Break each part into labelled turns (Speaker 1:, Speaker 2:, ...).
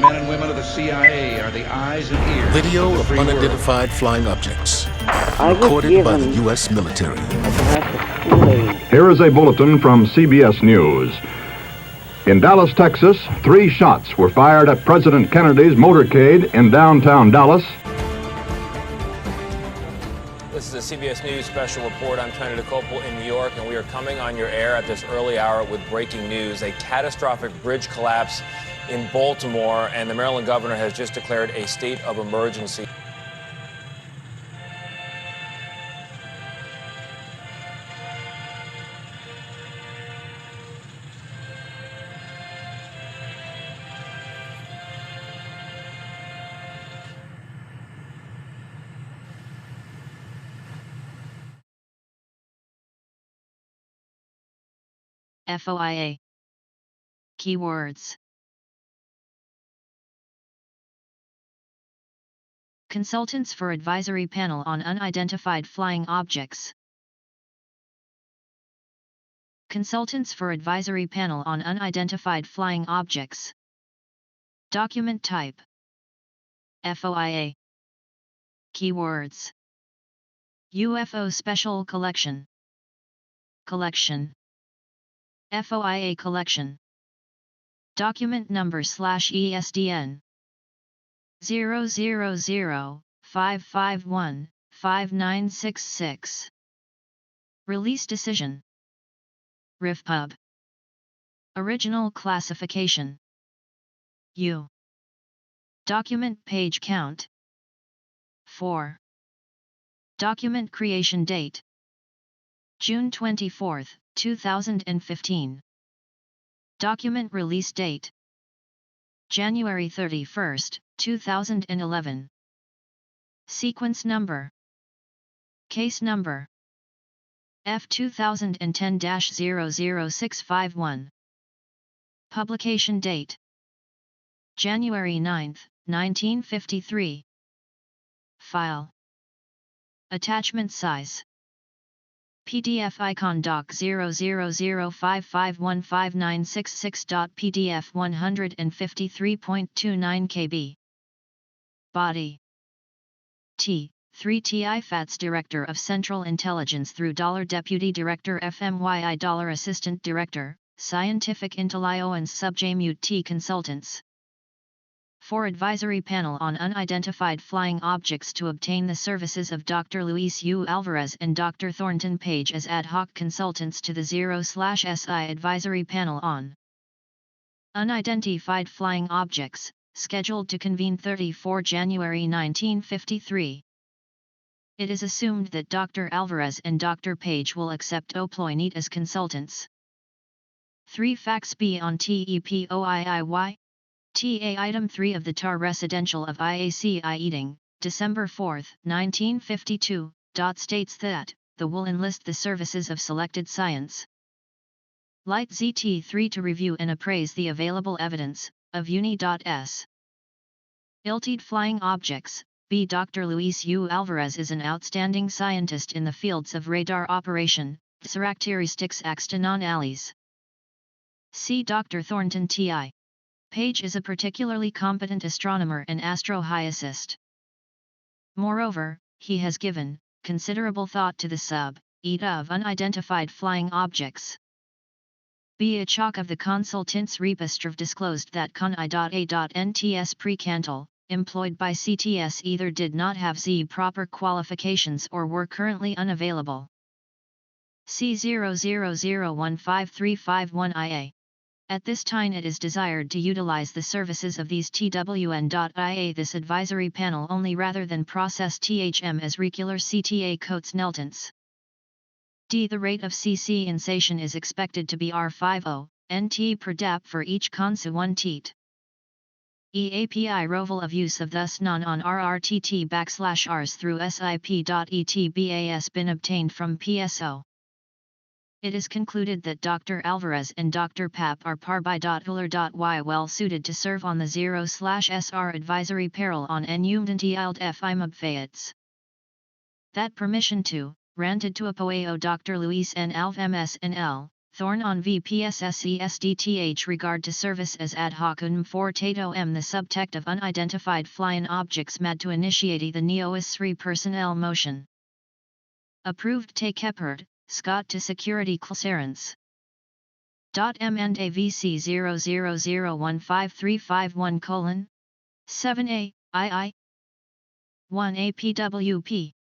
Speaker 1: men and women of the CIA are the eyes and ears
Speaker 2: Video
Speaker 1: of the
Speaker 2: of
Speaker 1: free
Speaker 2: unidentified flying objects,
Speaker 3: I was
Speaker 2: recorded by the
Speaker 3: given
Speaker 2: U.S. military.
Speaker 3: a glass of Kool-Aid.
Speaker 4: Here is a bulletin from CBS News. In Dallas, Texas, 3 shots were fired at President Kennedy's motorcade in downtown Dallas.
Speaker 5: This is a CBS News special report. I'm Tony DeCopel in New York, and we are coming on your air at this early hour with breaking news. A catastrophic bridge collapse in Baltimore, and the Maryland governor has just declared a state of emergency.
Speaker 6: FOIA. Keywords. Consultants for Advisory Panel on Unidentified Flying Objects. Consultants for Advisory Panel on Unidentified Flying Objects. Document type. FOIA. Keywords. UFO Special Collection. Collection. FOIA collection. Document number /ESDN 000-551-5966. Release decision. RIFPUB. Original classification. U. Document page count 4. Document creation date June 24, 2015. Document release date January 31, 2011. Sequence number Case number F 2010-00651. Publication date January 9, 1953. File Attachment size PDF icon doc 00055159966.pdf 153.29 kb. Body T. 3 Fats Director of Central Intelligence through Deputy Director FMYI Assistant Director, Scientific Intelligence and Subjamute T Consultants. For Advisory Panel on Unidentified Flying Objects to obtain the services of Dr. Luis U. Alvarez and Dr. Thornton Page as ad hoc consultants to the 0/SI Advisory Panel on Unidentified Flying Objects, scheduled to convene 34 January 1953. It is assumed that Dr. Alvarez and Dr. Page will accept OPLOINET as consultants. 3 Facts B on TEPOIIY. TA Item 3 of the TAR Residential of IACI Eating, December 4, 1952, states that, the will enlist the services of selected science. Light ZT3 to review and appraise the available evidence, of Uni.S. ILTID Flying Objects. B. Dr. Luis U. Alvarez is an outstanding scientist in the fields of radar operation, characteristics axtonon alleys. C. Dr. Thornton T.I. Page is a particularly competent astronomer and astrophysicist. Moreover, he has given considerable thought to the subject of unidentified flying objects. B. A chalk of the consultants registrav disclosed that con.a.nts pre-cantal, employed by CTS either did not have proper qualifications or were currently unavailable. C 000153551IA. At this time it is desired to utilize the services of these TWN.IA this advisory panel only rather than process THM as regular CTA coats Neltons. D. The rate of CC insation is expected to be R50, NT per dap for each consu 1 teat. API roval of use of thus non on RRTT/Rs through SIP.ETBAS been obtained from PSO. It is concluded that Dr. Alvarez and Dr. Pap are parby.uller.y well suited to serve on the 0/SR advisory panel on Unidentified FIMAB Fayets. That permission to, granted to Apoeo Dr. Luis N. Alv MS NL, Thorn on VPSSESDTH regard to service as ad hoc for Tato M. The subject of unidentified flying objects mad to initiate the NEOS 3 personnel motion. Approved Take Keppard, Scott to security clearance. M and AVC 00015351 7A, II 1 APWP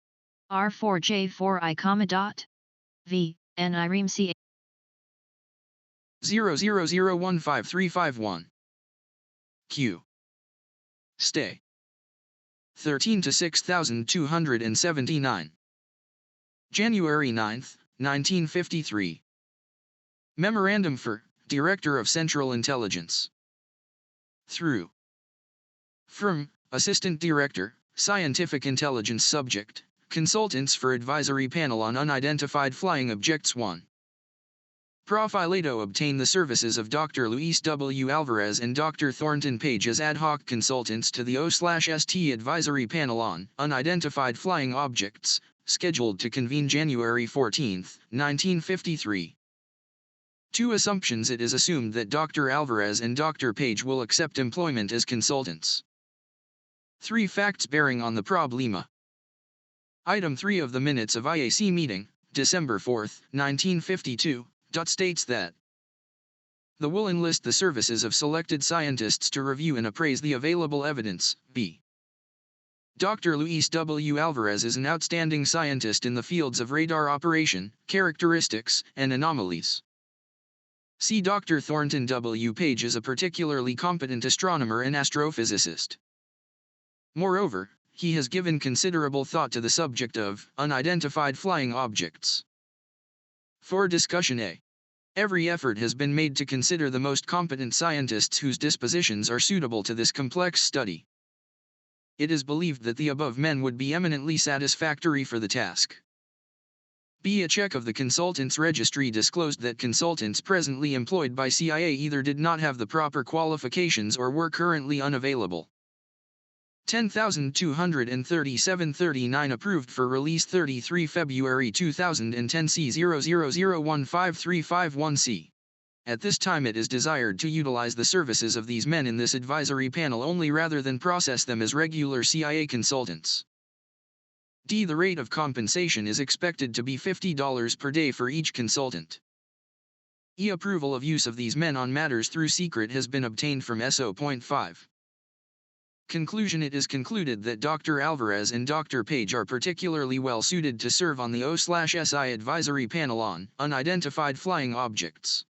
Speaker 6: R4J4I, V, NIREM C
Speaker 7: 00015351. Q. Stay. 13 to 6279. January 9, 1953. Memorandum for Director of Central Intelligence. Through. From Assistant Director, Scientific Intelligence Subject, Consultants for Advisory Panel on Unidentified Flying Objects 1. Profilado obtain the services of Dr. Luis W. Alvarez and Dr. Thornton Page as ad hoc consultants to the O/ST Advisory Panel on Unidentified Flying Objects, scheduled to convene January 14, 1953. 2 assumptions. It is assumed that Dr. Alvarez and Dr. Page will accept employment as consultants. 3 facts bearing on the problema. Item 3 of the minutes of IAC meeting, December 4, 1952. States that the will enlist the services of selected scientists to review and appraise the available evidence. B. Dr. Luis W. Alvarez is an outstanding scientist in the fields of radar operation, characteristics, and anomalies. C. Dr. Thornton W. Page is a particularly competent astronomer and astrophysicist. Moreover, he has given considerable thought to the subject of unidentified flying objects. For discussion A. Every effort has been made to consider the most competent scientists whose dispositions are suitable to this complex study. It is believed that the above men would be eminently satisfactory for the task. B. A check of the consultants' registry disclosed that consultants presently employed by CIA either did not have the proper qualifications or were currently unavailable. 10,237-39 approved for release 33 February 2010 C000153551C. At this time it is desired to utilize the services of these men in this advisory panel only rather than process them as regular CIA consultants. D. The rate of compensation is expected to be $50 per day for each consultant. E. Approval of use of these men on matters through secret has been obtained from SO.5. Conclusion. It is concluded that Dr. Alvarez and Dr. Page are particularly well suited to serve on the O/SI Advisory Panel on Unidentified Flying Objects.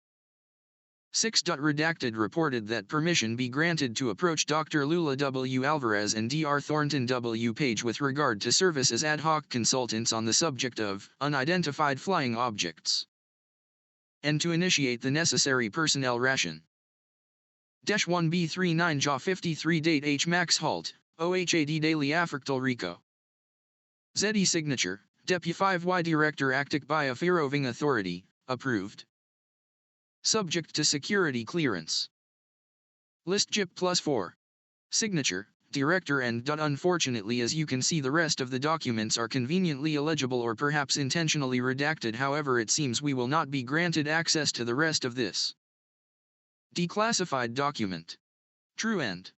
Speaker 7: 6. Redacted reported that permission be granted to approach Dr. Lula W. Alvarez and Dr. Thornton W. Page with regard to service as ad hoc consultants on the subject of unidentified flying objects, and to initiate the necessary personnel ration. -1B39 JA 53 date H Max Halt, OHAD Daily Africtal Rico. ZE Signature, Deputy 5Y Director Actic by a Ferroving Authority, approved. Subject to security clearance. List JIP +4. Signature, Director and. Unfortunately, as you can see, the rest of the documents are conveniently illegible or perhaps intentionally redacted. However, it seems we will not be granted access to the rest of this declassified document. True end.